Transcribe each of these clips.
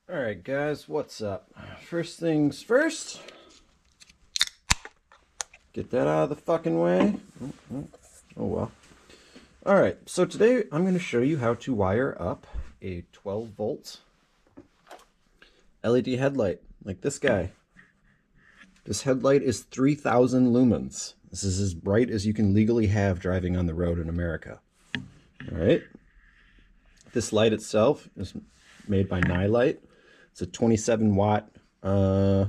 Alright guys, what's up? First things first, get that out of the fucking way. Oh well. Alright, so today I'm going to show you how to wire up a 12 volt LED headlight, like this guy. This headlight is 3,000 lumens. This is as bright as you can legally have driving on the road in America. Alright. This light itself is made by Nilight. It's a 27 watt, I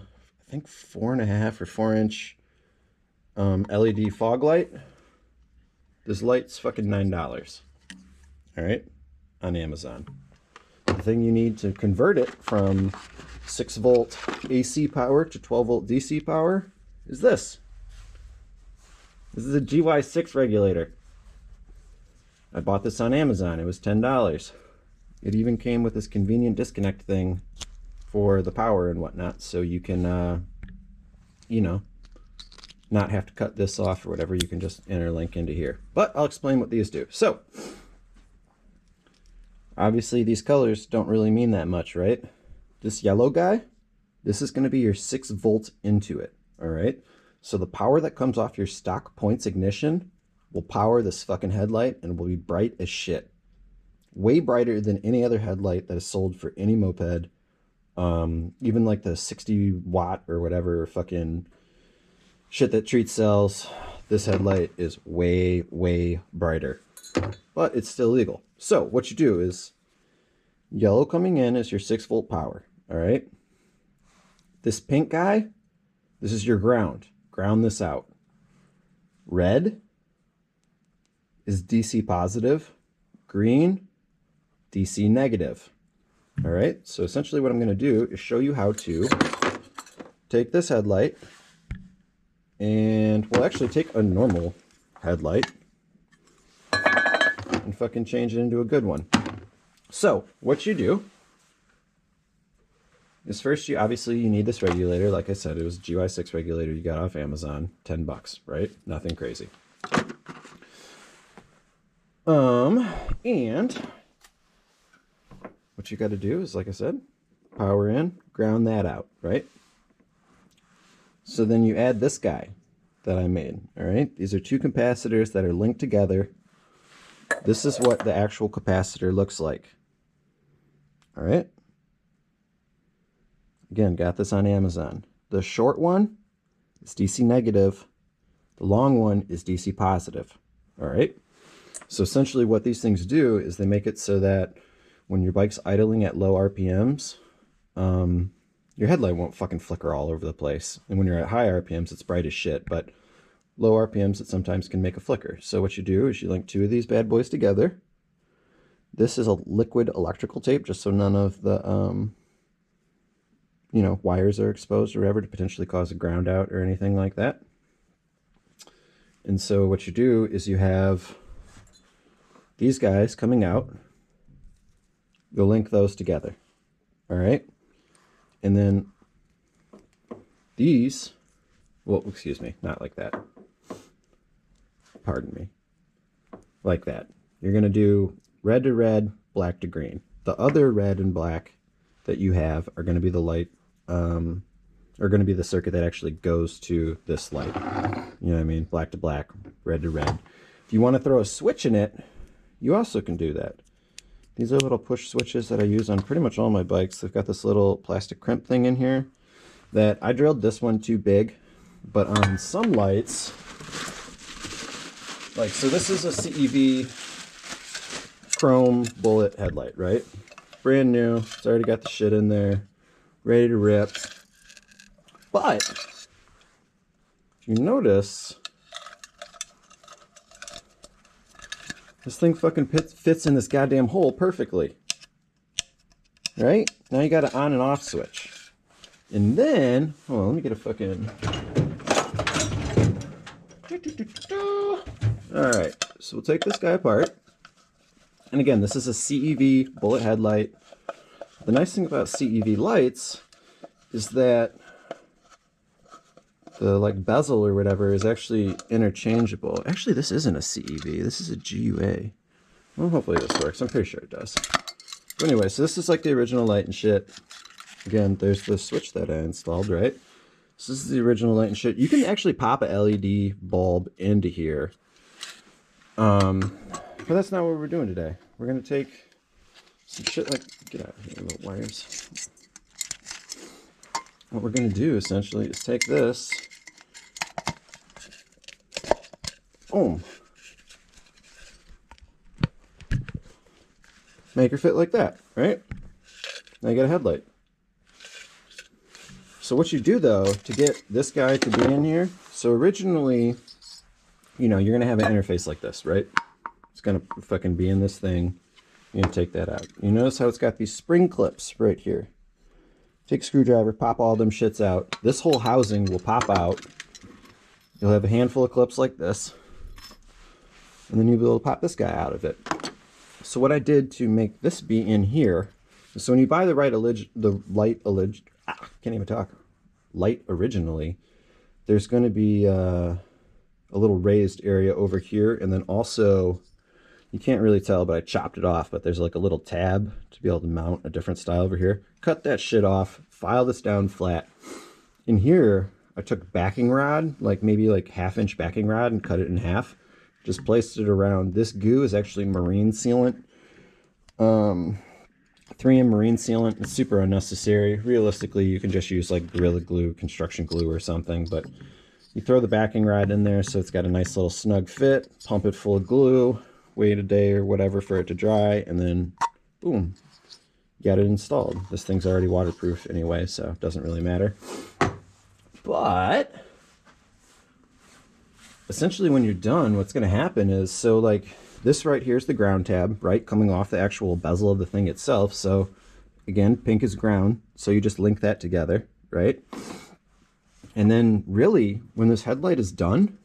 think 4.5 or 4-inch LED fog light. This light's fucking $9. Alright, on Amazon. The thing you need to convert it from 6 volt AC power to 12 volt DC power is this. This is a GY6 regulator. I bought this on Amazon. It was $10. It even came with this convenient disconnect thing for the power and whatnot, so you can, you know, not have to cut this off or whatever. You can just interlink into here. But I'll explain what these do. So, obviously these colors don't really mean that much, right? This yellow guy, this is going to be your 6 volt into it, all right? So the power that comes off your stock points ignition will power this fucking headlight and will be bright as shit. Way brighter than any other headlight that is sold for any moped. Even like the 60 watt or whatever fucking shit that Treat sells, this headlight is way, way brighter. But it's still legal. So what you do is, yellow coming in is your 6 volt power, alright? This pink guy, this is your ground. Ground this out. Red is DC positive. Green, DC negative. All right, so essentially what I'm going to do is show you how to take this headlight, and we'll actually take a normal headlight and fucking change it into a good one. So what you do is first, you need this regulator. Like I said, it was a GY6 regulator you got off Amazon, $10, right? Nothing crazy. And what you got to do is, like I said, power in, ground that out, right? So then you add this guy that I made, all right? These are 2 capacitors that are linked together. This is what the actual capacitor looks like, all right? Again, got this on Amazon. The short one is DC negative. The long one is DC positive, all right? So essentially what these things do is they make it so that when your bike's idling at low RPMs, your headlight won't fucking flicker all over the place. And when you're at high RPMs, it's bright as shit, but low RPMs, it sometimes can make a flicker. So what you do is you link 2 of these bad boys together. This is a liquid electrical tape, just so none of the, you know, wires are exposed or whatever to potentially cause a ground out or anything like that. And so what you do is you have these guys coming out. You'll link those together, all right? And then these, well, excuse me, not like that. Pardon me. Like that. You're going to do red to red, black to green. The other red and black that you have are going to be the light, are going to be the circuit that actually goes to this light. You know what I mean? Black to black, red to red. If you want to throw a switch in it, you also can do that. These are little push switches that I use on pretty much all my bikes. They've got this little plastic crimp thing in here that I drilled this one too big, but on some lights, like, so this is a CEV chrome bullet headlight, right? Brand new. It's already got the shit in there, ready to rip. But if you notice, this thing fucking fits in this goddamn hole perfectly. Right? Now you got an on and off switch. And then, hold on, let me get a fucking... Alright, so we'll take this guy apart. And again, this is a CEV bullet headlight. The nice thing about CEV lights is that the like bezel or whatever is actually interchangeable. Actually, this isn't a CEV. This is a GUA. Well, hopefully this works. I'm pretty sure it does. But anyway, so this is like the original light and shit. again, there's the switch that I installed, right? So this is the original light and shit. You can actually pop a LED bulb into here. But that's not what we're doing today. We're going to take some shit like... Get out of here, little wires. What we're going to do, essentially, is take this... Boom. Make her fit like that, right? Now you got a headlight. So what you do, though, to get this guy to be in here, so originally, you know, you're going to have an interface like this, right? It's going to fucking be in this thing. You're going to take that out. You notice how it's got these spring clips right here. Take a screwdriver, pop all them shits out. This whole housing will pop out. You'll have a handful of clips like this. And then you'll be able to pop this guy out of it. So what I did to make this be in here, so when you buy the light originally, there's going to be a little raised area over here, and then also, you can't really tell, but I chopped it off, but there's like a little tab to be able to mount a different style over here. Cut that shit off, file this down flat. In here, I took backing rod, like maybe like 1/2-inch backing rod, and cut it in half. Just placed it around. This goo is actually marine sealant. 3M marine sealant. It's super unnecessary. Realistically, you can just use like Gorilla Glue, construction glue or something, but you throw the backing rod in there so it's got a nice little snug fit, pump it full of glue, wait a day or whatever for it to dry, and then boom, get it installed. This thing's already waterproof anyway, so it doesn't really matter. But essentially when you're done, what's going to happen is, so like this right here is the ground tab, right, coming off the actual bezel of the thing itself. So again, pink is ground, so you just link that together, right? And then really, when this headlight is done,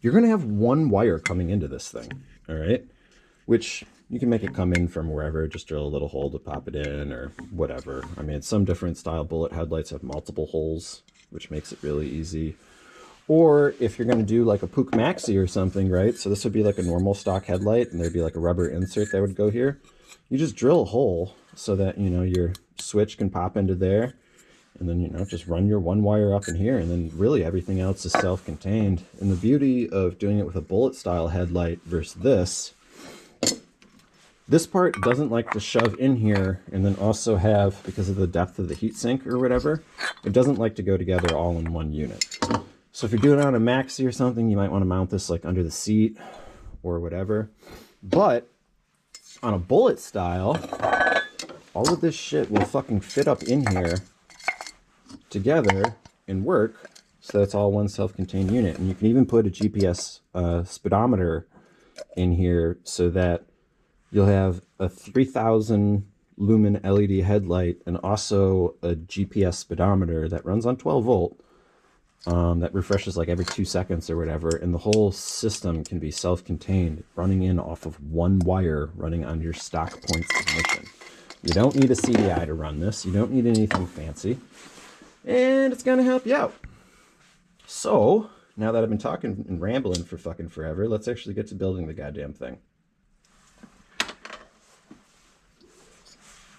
you're going to have one wire coming into this thing, all right? Which you can make it come in from wherever, just drill a little hole to pop it in or whatever. I mean, some different style bullet headlights have multiple holes, which makes it really easy. Or if you're going to do like a Puch Maxi or something, right? So this would be like a normal stock headlight, and there'd be like a rubber insert that would go here. You just drill a hole so that, you know, your switch can pop into there. And then, you know, just run your one wire up in here, and then really everything else is self-contained. And the beauty of doing it with a bullet style headlight versus this part doesn't like to shove in here and then also have, because of the depth of the heatsink or whatever, it doesn't like to go together all in one unit. So if you're doing it on a Maxi or something, you might want to mount this like under the seat or whatever. But on a bullet style, all of this shit will fucking fit up in here together and work, so that's all one self-contained unit. And you can even put a GPS speedometer in here so that you'll have a 3000 lumen LED headlight and also a GPS speedometer that runs on 12 volt that refreshes like every 2 seconds or whatever, and the whole system can be self-contained, running in off of one wire running on your stock points ignition. You don't need a CDI to run this. You don't need anything fancy. And it's going to help you out. So, now that I've been talking and rambling for fucking forever, let's actually get to building the goddamn thing.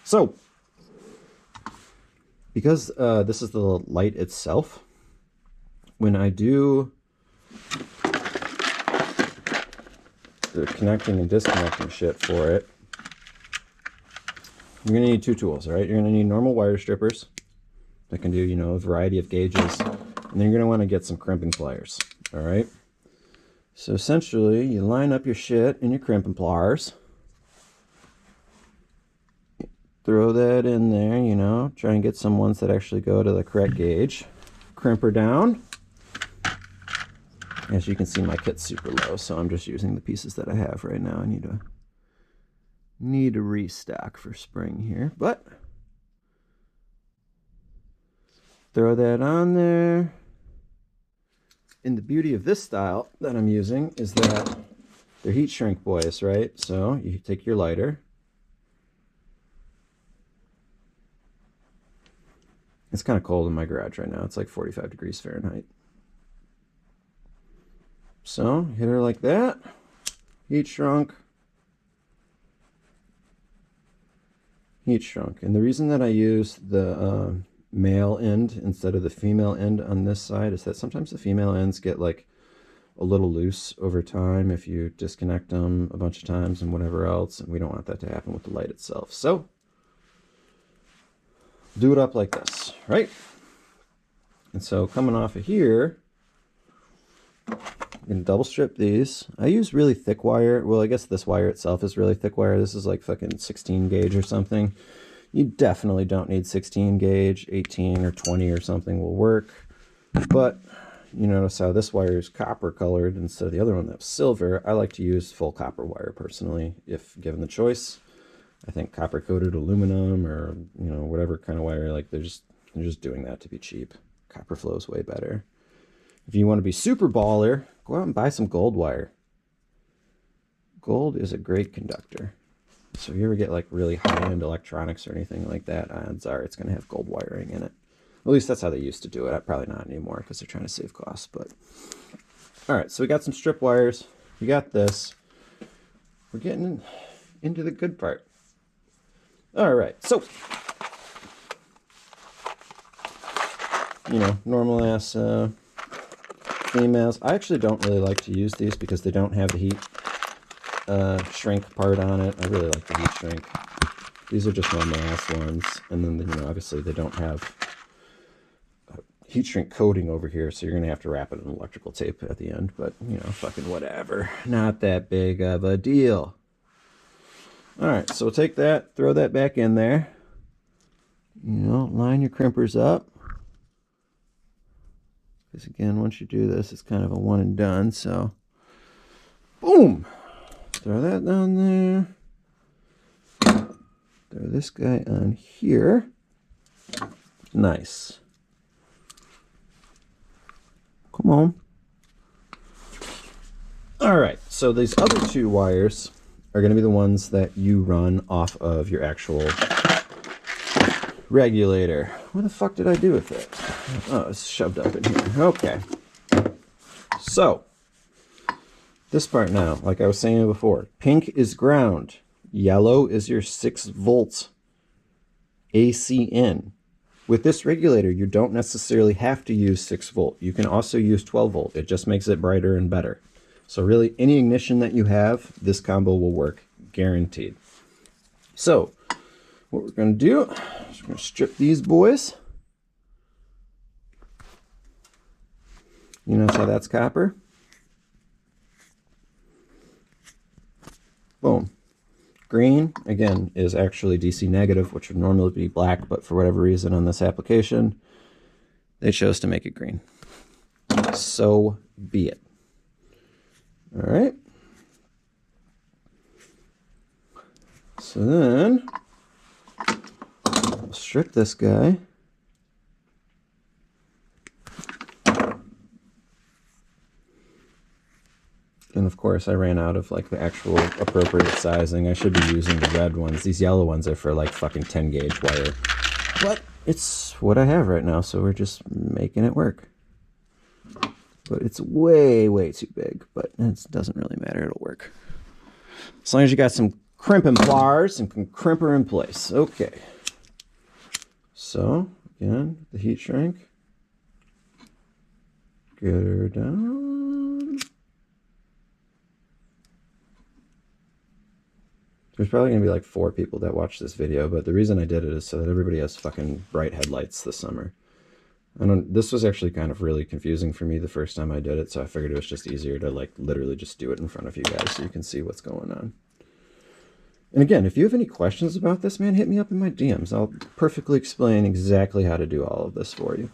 So, because this is the light itself, when I do the connecting and disconnecting shit for it, you're going to need two tools, all right? You're going to need normal wire strippers that can do, you know, a variety of gauges. And then you're going to want to get some crimping pliers, all right? So essentially, you line up your shit in your crimping pliers. Throw that in there, you know, try and get some ones that actually go to the correct gauge. Crimp her down. As you can see, my kit's super low, so I'm just using the pieces that I have right now. I need to restock for spring here, but throw that on there. And the beauty of this style that I'm using is that they're heat shrink boys, right? So you take your lighter. It's kind of cold in my garage right now. It's like 45 degrees Fahrenheit. So hit her like that. Heat shrunk. heat shrunk. And the reason that I use the male end instead of the female end on this side is that sometimes the female ends get like a little loose over time if you disconnect them a bunch of times and whatever else, and we don't want that to happen with the light itself. So do it up like this, right? And so coming off of here, I'm going to double strip these. I use really thick wire. Well, I guess this wire itself is really thick wire. This is like fucking 16 gauge or something. You definitely don't need 16 gauge. 18 or 20 or something will work. But you notice how this wire is copper colored instead of the other one that's silver. I like to use full copper wire personally, if given the choice. I think copper coated aluminum or, you know, whatever kind of wire, like they're just doing that to be cheap. Copper flows way better. If you want to be super baller, go out and buy some gold wire. Gold is a great conductor. So if you ever get like really high-end electronics or anything like that, odds are it's going to have gold wiring in it. At least that's how they used to do it. Probably not anymore because they're trying to save costs. But all right, so we got some strip wires. We got this. We're getting into the good part. All right, so you know, normal ass females. I actually don't really like to use these because they don't have the heat shrink part on it. I really like the heat shrink. These are just normal ass ones, and then you know, obviously they don't have heat shrink coating over here, so you're gonna have to wrap it in electrical tape at the end. But you know, fucking whatever. Not that big of a deal. All right, so we'll take that, throw that back in there. You know, line your crimpers up. Because again, once you do this, it's kind of a one and done. So, boom! Throw that down there. Throw this guy on here. Nice. Come on. All right, so these other two wires are going to be the ones that you run off of your actual regulator. What the fuck did I do with it? Oh, it's shoved up in here. Okay. So, this part now, like I was saying before, pink is ground. Yellow is your 6-volt AC in. With this regulator, you don't necessarily have to use 6-volt. You can also use 12-volt. It just makes it brighter and better. So really, any ignition that you have, this combo will work, guaranteed. So, what we're going to do is we're going to strip these boys. You notice how that's copper? Boom. Green, again, is actually DC negative, which would normally be black, but for whatever reason on this application, they chose to make it green. So be it. All right. So then, we'll strip this guy. And of course, I ran out of like the actual appropriate sizing. I should be using the red ones. These yellow ones are for like fucking 10 gauge wire. But it's what I have right now, so we're just making it work. But it's way, way too big. But it doesn't really matter. It'll work. As long as you got some crimping pliers and can crimp her in place. Okay. So, again, the heat shrink. Get her down. There's probably going to be like 4 people that watch this video, but the reason I did it is so that everybody has fucking bright headlights this summer. This was actually kind of really confusing for me the first time I did it, so I figured it was just easier to like literally just do it in front of you guys so you can see what's going on. And again, if you have any questions about this, man, hit me up in my DMs. I'll perfectly explain exactly how to do all of this for you.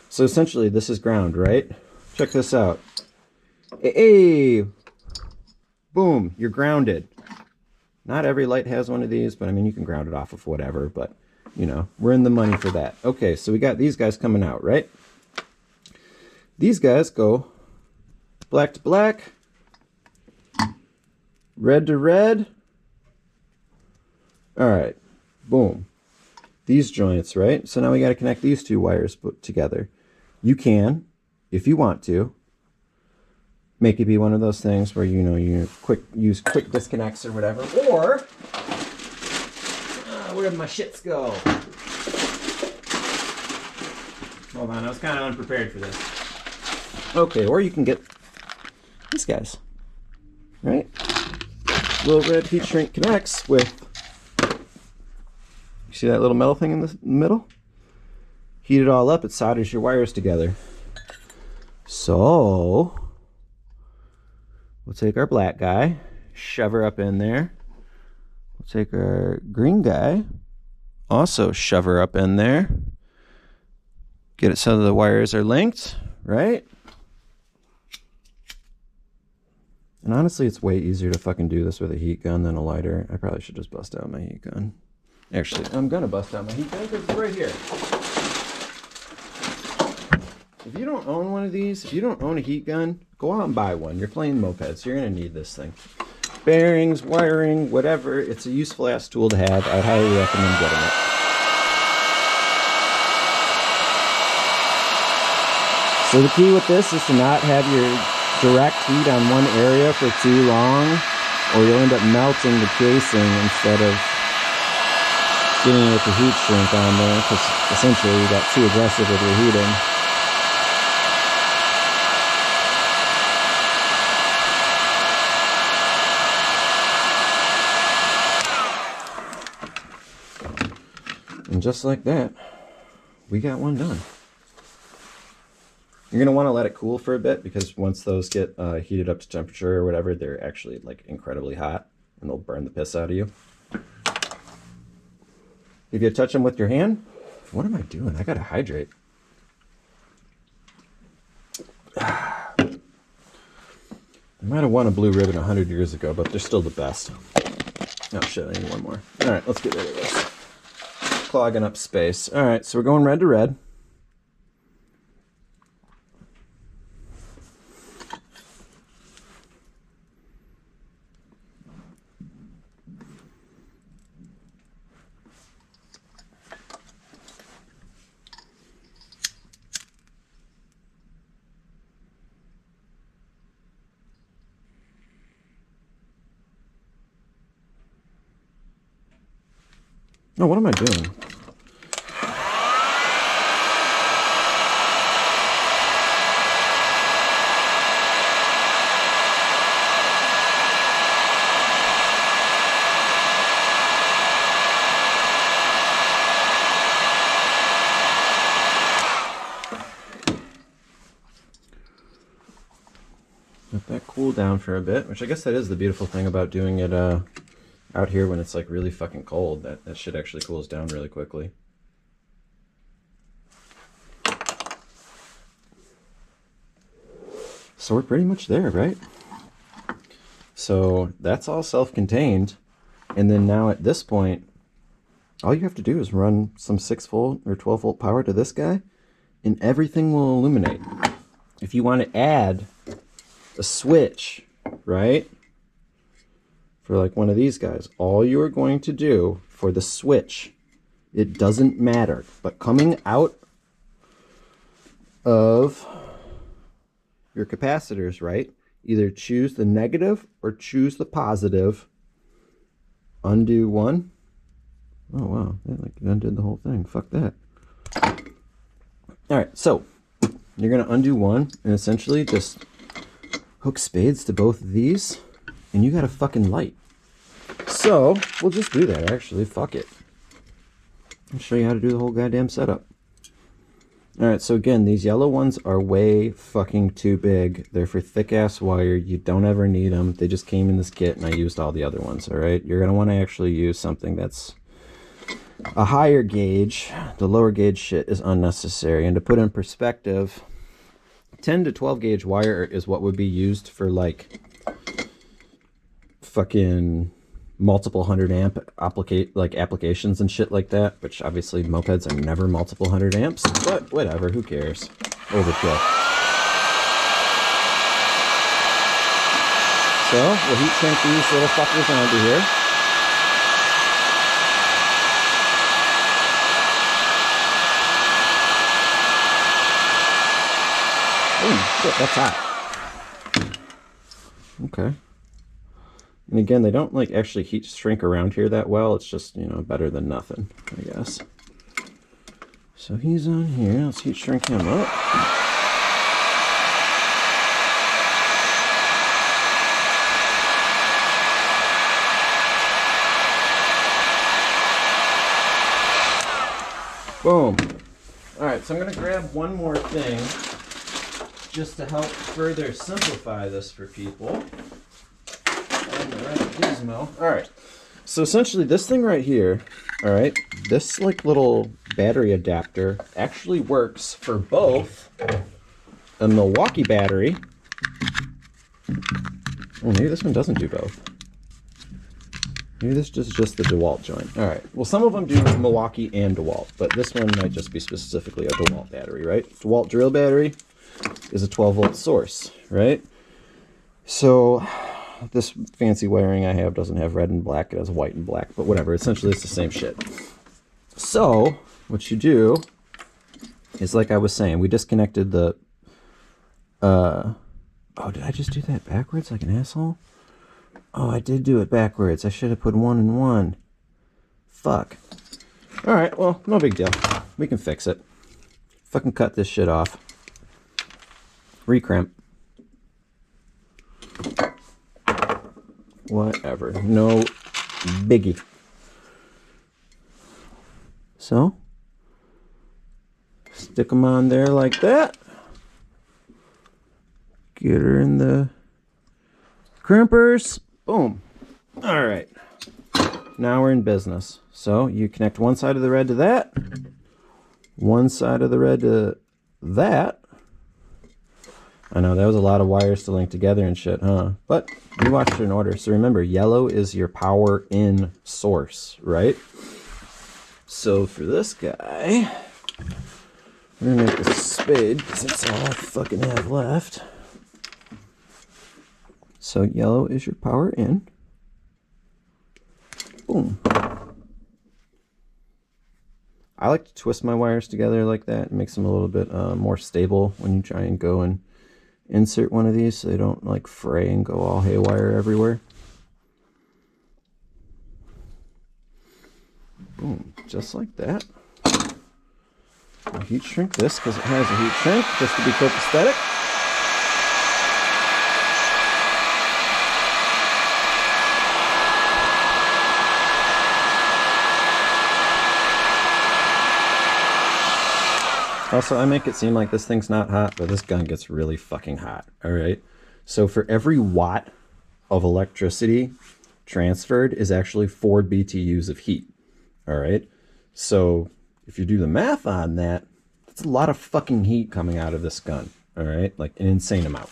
So essentially, this is ground, right? Check this out. Hey! Boom, you're grounded. Not every light has one of these, but I mean, you can ground it off of whatever, but you know, we're in the money for that. Okay, so we got these guys coming out, right? These guys go black to black, red to red. All right, boom. These joints, right? So now we got to connect these 2 wires put together. You can, if you want to, make it be one of those things where, you know, you use quick disconnects or whatever, or where'd my shits go? Hold on, I was kind of unprepared for this. Okay, or you can get these guys, right? Little red heat shrink connects with, you see that little metal thing in the middle? Heat it all up, it solders your wires together. So, we'll take our black guy, shove her up in there. We'll take our green guy, also shove her up in there. Get it so the wires are linked, right? And honestly, it's way easier to fucking do this with a heat gun than a lighter. I probably should just bust out my heat gun. Actually, I'm gonna bust out my heat gun because it's right here. If you don't own one of these, if you don't own a heat gun, go out and buy one. You're playing mopeds, you're gonna need this thing. Bearings, wiring, whatever, it's a useful ass tool to have. I highly recommend getting it. So the key with this is to not have your direct heat on one area for too long, or you'll end up melting the casing instead of getting it with the heat shrink on there, because essentially you got too aggressive with your heating. And just like that, we got one done. You're going to want to let it cool for a bit, because once those get heated up to temperature or whatever, they're actually like incredibly hot and they'll burn the piss out of you. If you touch them with your hand, what am I doing? I got to hydrate. I might have won a blue ribbon 100 years ago, but they're still the best. Oh shit, I need one more. All right, let's get rid of this. Clogging up space. All right, so we're going red to red. Oh, what am I doing? Let that cool down for a bit, which I guess that is the beautiful thing about doing it out here when it's like really fucking cold. That shit actually cools down really quickly. So we're pretty much there, right? So that's all self-contained. And then now at this point, all you have to do is run some 6-volt or 12-volt power to this guy, and everything will illuminate. If you want to add a switch, right, for like one of these guys, all you are going to do for the switch, it doesn't matter, but coming out of your capacitors, right, either choose the negative or choose the positive. Undo one. Oh wow, that like undid the whole thing. Fuck that. All right, so you're gonna undo one and essentially just hook spades to both of these, and you got a fucking light. So we'll just do that, actually. Fuck it. I'll show you how to do the whole goddamn setup. Alright, so again, these yellow ones are way fucking too big. They're for thick ass wire. You don't ever need them. They just came in this kit and I used all the other ones, alright? You're gonna want to actually use something that's a higher gauge. The lower gauge shit is unnecessary. And to put in perspective, 10 to 12 gauge wire is what would be used for like fucking multiple 100 amp applications and shit like that, which obviously mopeds are never multiple 100 amps, but whatever, who cares? Overkill. So we'll heat shrink these little fuckers onto here. Oh shit, that's hot. Okay. And again, they don't like actually heat shrink around here that well. It's just, you know, better than nothing, I guess. So he's on here. Let's heat shrink him up. Boom. All right, so I'm going to grab one more thing just to help further simplify this for people. And the right gizmo. All right. So essentially this thing right here, all right, this like little battery adapter actually works for both a Milwaukee battery. Oh, maybe this one doesn't do both. Maybe this is just the DeWalt joint. All right. Well, some of them do Milwaukee and DeWalt, but this one might just be specifically a DeWalt battery, right? DeWalt drill battery is a 12-volt source, right? So this fancy wiring I have doesn't have red and black. It has white and black, but whatever. Essentially, it's the same shit. So what you do is, like I was saying, we disconnected the... oh, did I just do that backwards like an asshole? Oh, I did do it backwards. I should have put 1 and 1. Fuck. Alright, well, no big deal. We can fix it. Fucking cut this shit off. Recrimp. Whatever. No biggie. So, stick them on there like that. Get her in the crimpers. Boom. All right. Now we're in business. So you connect one side of the red to that, one side of the red to that. I know that was a lot of wires to link together and shit, huh? But you watched it in order. So remember, yellow is your power in source, right? So for this guy, we're gonna make this a spade because that's all I fucking have left. So yellow is your power in. Boom. I like to twist my wires together like that. It makes them a little bit more stable when you try and go and insert one of these so they don't like fray and go all haywire everywhere. Boom. Just like that. I'll heat shrink this because it has a heat shrink just to be copacetic. Also, I make it seem like this thing's not hot, but this gun gets really fucking hot, all right? So for every watt of electricity transferred is actually 4 BTUs of heat, all right? So if you do the math on that, that's a lot of fucking heat coming out of this gun, all right? Like an insane amount.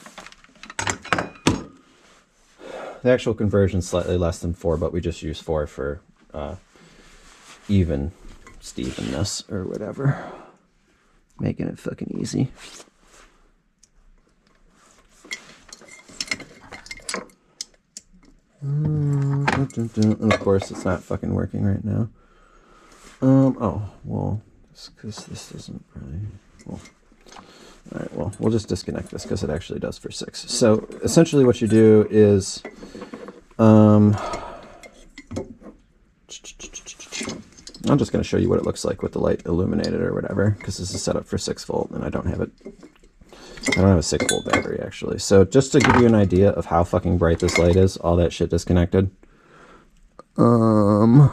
The actual conversion is slightly less than 4, but we just use 4 for even Stevenness or whatever. Making it fucking easy. And of course, it's not fucking working right now. Oh, well, because this doesn't really... Well, all right, well, we'll just disconnect this because it actually does for 6. So essentially what you do is... I'm just going to show you what it looks like with the light illuminated or whatever, because this is set up for 6 volt and I don't have it. I don't have a 6 volt battery actually. So just to give you an idea of how fucking bright this light is, all that shit disconnected. Look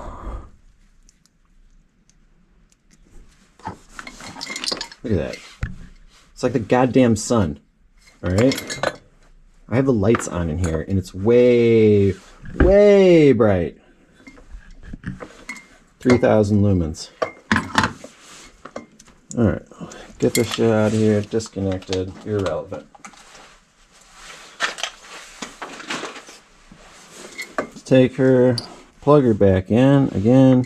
at that. It's like the goddamn sun. All right. I have the lights on in here and it's way, way bright. 3,000 lumens. Alright, get this shit out of here, disconnected, irrelevant. Let's take her, plug her back in again.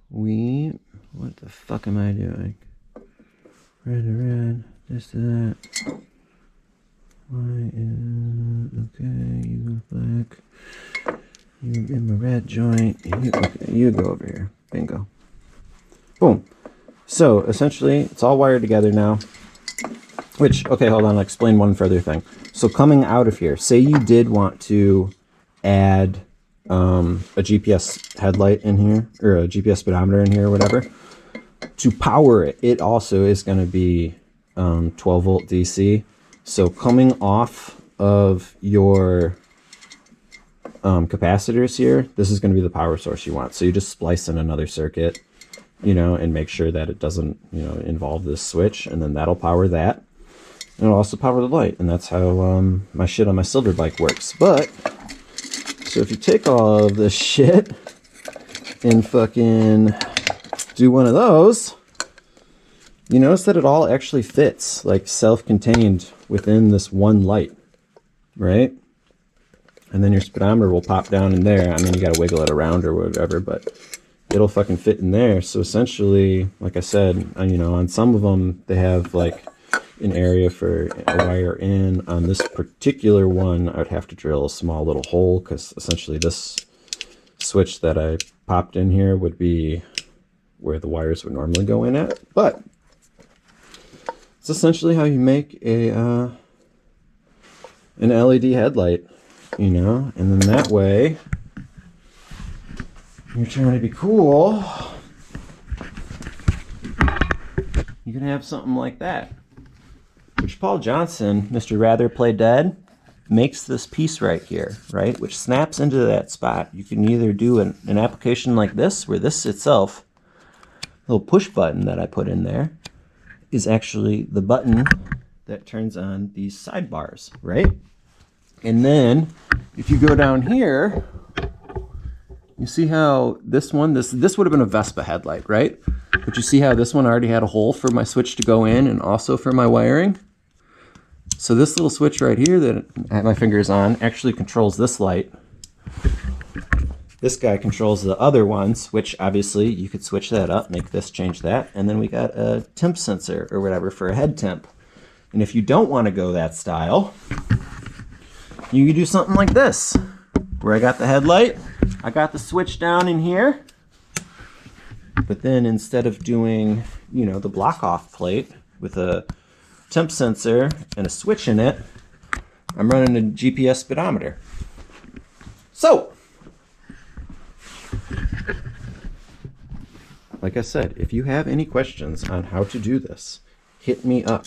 What the fuck am I doing? Red to red, this to that. Why is, okay, you go black. You in my red joint. You go over here. Bingo. Boom. So essentially, it's all wired together now. Which, okay, hold on, I'll explain one further thing. So coming out of here, say you did want to add a GPS headlight in here, or a GPS speedometer in here, or whatever. To power it, it also is going to be 12 volt DC. So coming off of your capacitors here, this is going to be the power source you want. So you just splice in another circuit, you know, and make sure that it doesn't, you know, involve this switch, and then that'll power that. And it'll also power the light, and that's how my shit on my silver bike works. But, so if you take all of this shit and fucking do one of those, you notice that it all actually fits, like self-contained within this one light, right? And then your speedometer will pop down in there. I mean, you gotta wiggle it around or whatever, but it'll fucking fit in there. So essentially, like I said, you know, on some of them, they have like an area for a wire in. On this particular one, I'd have to drill a small little hole, because essentially this switch that I popped in here would be where the wires would normally go in at. But it's essentially how you make a an LED headlight, you know, and then that way you're trying to be cool, you can have something like that. Which Paul Johnson, Mr. Rather Play Dead, makes this piece right here, right? Which snaps into that spot. You can either do an application like this, where this itself, little push button that I put in there, is actually the button that turns on these sidebars, right? And then if you go down here, you see how this one, this would have been a Vespa headlight, right? But you see how this one already had a hole for my switch to go in and also for my wiring? So this little switch right here that I have my fingers on actually controls this light. This guy controls the other ones, which obviously you could switch that up, make this change that. And then we got a temp sensor or whatever for a head temp. And if you don't want to go that style, you can do something like this, where I got the headlight, I got the switch down in here, but then instead of doing, you know, the block off plate with a temp sensor and a switch in it, I'm running a GPS speedometer. So, like I said, if you have any questions on how to do this, hit me up.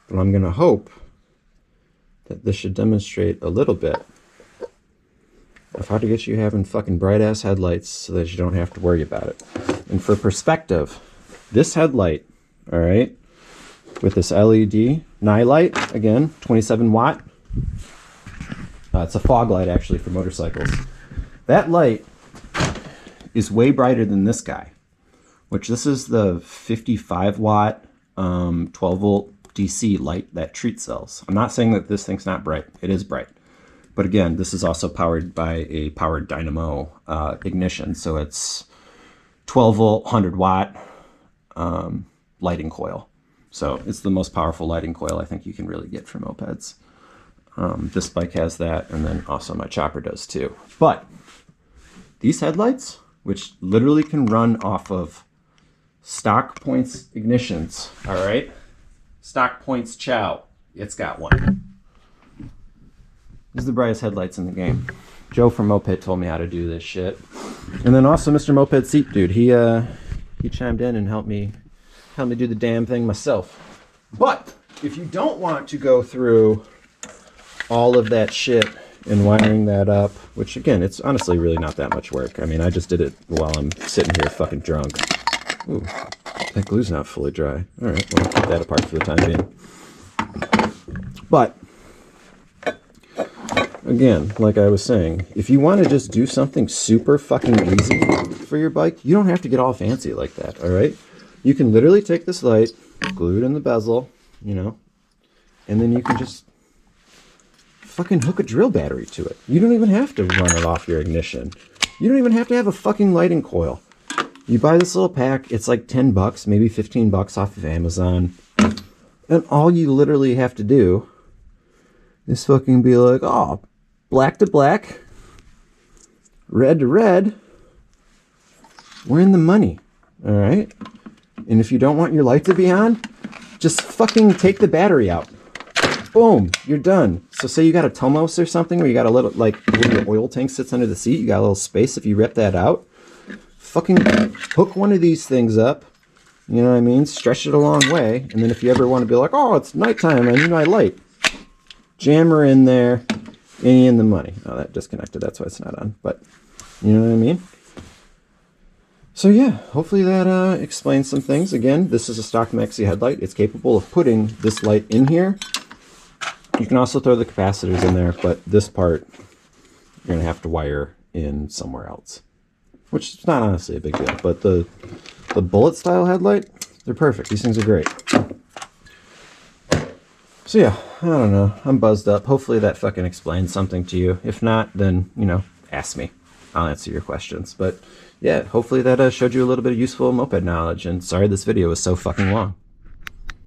But I'm going to hope that this should demonstrate a little bit of how to get you having fucking bright ass headlights so that you don't have to worry about it. And for perspective, this headlight, all right, with this LED nightlight, again, 27 watt. It's a fog light actually for motorcycles. That light is way brighter than this guy, which this is the 55 watt 12 volt DC light that Treat sells. I'm not saying that this thing's not bright. It is bright. But again, this is also powered by a powered dynamo ignition. So it's 12 volt, 100 watt lighting coil. So it's the most powerful lighting coil I think you can really get for mopeds. This bike has that, and then also my chopper does too. But these headlights, which literally can run off of stock points ignitions, all right? Stock points chow, it's got one. These are the brightest headlights in the game. Joe from Moped told me how to do this shit. And then also Mr. Moped Seat Dude, he chimed in and helped me do the damn thing myself. But if you don't want to go through all of that shit and wiring that up, which again, it's honestly really not that much work. I mean, I just did it while I'm sitting here fucking drunk. Ooh, that glue's not fully dry. All right, well, I'll keep that apart for the time being. But again, like I was saying, if you want to just do something super fucking easy for your bike, you don't have to get all fancy like that, all right? You can literally take this light, glue it in the bezel, you know, and then you can just fucking hook a drill battery to it. You don't even have to run it off your ignition. You don't even have to have a fucking lighting coil. You buy this little pack, it's like 10 bucks, maybe 15 bucks off of Amazon. And all you literally have to do is fucking be like, oh, black to black, red to red, we're in the money, all right? And if you don't want your light to be on, Just fucking take the battery out. Boom, you're done. So say you got a Tomos or something where you got a little, like, where your oil tank sits under the seat, you got a little space. If you rip that out, fucking hook one of these things up, you know what I mean? Stretch it a long way, and then if you ever want to be like, oh, it's nighttime, I need my light, jam her in there, any in the money. Oh, that disconnected, that's why it's not on, but you know what I mean? So yeah, hopefully that explains some things. Again, this is a stock Maxi headlight. It's capable of putting this light in here. You can also throw the capacitors in there, but this part you're going to have to wire in somewhere else, which is not honestly a big deal. But the bullet style headlight, they're perfect. These things are great. So yeah, I don't know. I'm buzzed up. Hopefully that fucking explains something to you. If not, then, you know, ask me. I'll answer your questions. But yeah, hopefully that showed you a little bit of useful moped knowledge. And sorry this video was so fucking long.